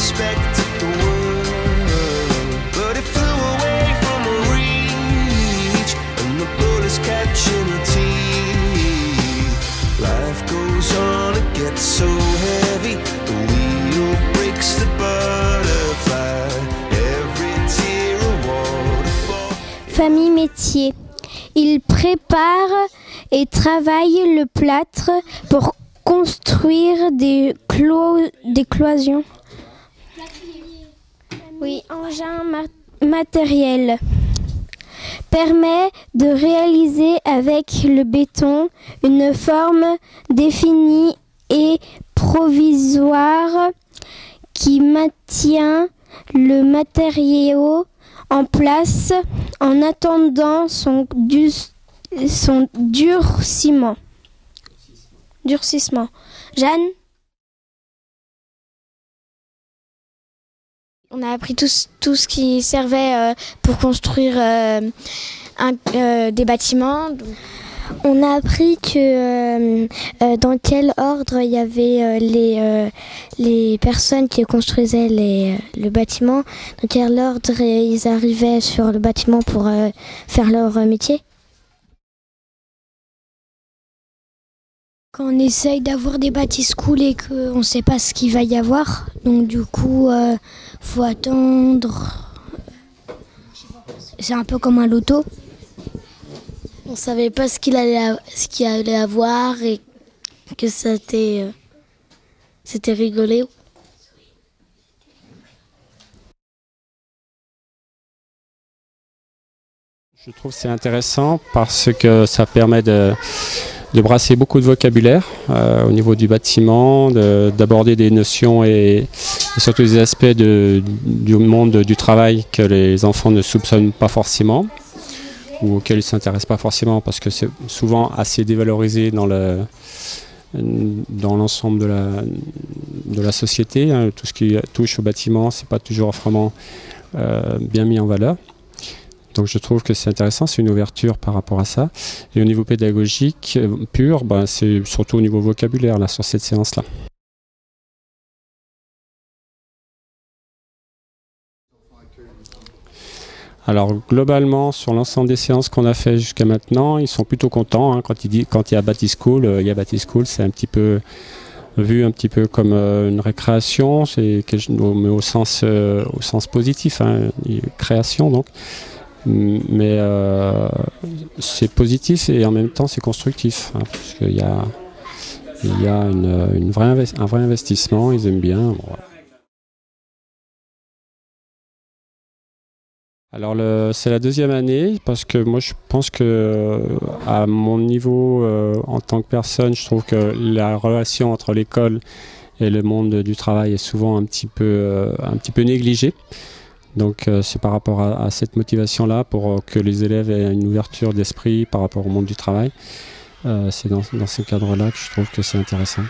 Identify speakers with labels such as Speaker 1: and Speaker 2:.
Speaker 1: respected the world, but it flew away from her reach, and the bullets catching her teeth. Life goes on, it gets so heavy, the wheel breaks the butterfly, every tear a waterfall.
Speaker 2: Famille métier. Il prépare et travaille le plâtre pour construire des cloisons. Oui, engin matériel. Permet de réaliser avec le béton une forme définie et provisoire qui maintient le matériau en place en attendant son durcissement. Jeanne? On a appris tout ce qui servait pour construire des bâtiments. On a appris que dans quel ordre il y avait les personnes qui construisaient le bâtiment, dans quel ordre ils arrivaient sur le bâtiment pour faire leur métier. Quand on essaye d'avoir des bâti-schools et qu'on ne sait pas ce qu'il va y avoir, donc du coup, faut attendre. C'est un peu comme un loto. On savait pas ce qu'il allait avoir et que c'était rigolo.
Speaker 3: Je trouve que c'est intéressant parce que ça permet de brasser beaucoup de vocabulaire au niveau du bâtiment, d'aborder des notions et surtout des aspects du monde du travail que les enfants ne soupçonnent pas forcément ou auxquels ils ne s'intéressent pas forcément parce que c'est souvent assez dévalorisé dans l'ensemble de la société. Hein. Tout ce qui touche au bâtiment, c'est pas toujours vraiment bien mis en valeur. Donc je trouve que c'est intéressant, c'est une ouverture par rapport à ça. Et au niveau pédagogique pur, c'est surtout au niveau vocabulaire là, sur cette séance-là. Alors globalement, sur l'ensemble des séances qu'on a fait jusqu'à maintenant, ils sont plutôt contents. Hein, quand il y a Bâti-School, c'est un petit peu vu un petit peu comme une récréation, mais au sens positif, hein, création donc. Mais c'est positif et en même temps c'est constructif, hein, parce qu'il y a un vrai investissement, ils aiment bien. Bon, voilà. Alors c'est la deuxième année parce que moi je pense que à mon niveau en tant que personne, je trouve que la relation entre l'école et le monde du travail est souvent un petit peu négligée. Donc c'est par rapport à cette motivation-là pour que les élèves aient une ouverture d'esprit par rapport au monde du travail. C'est dans ce cadre-là que je trouve que c'est intéressant.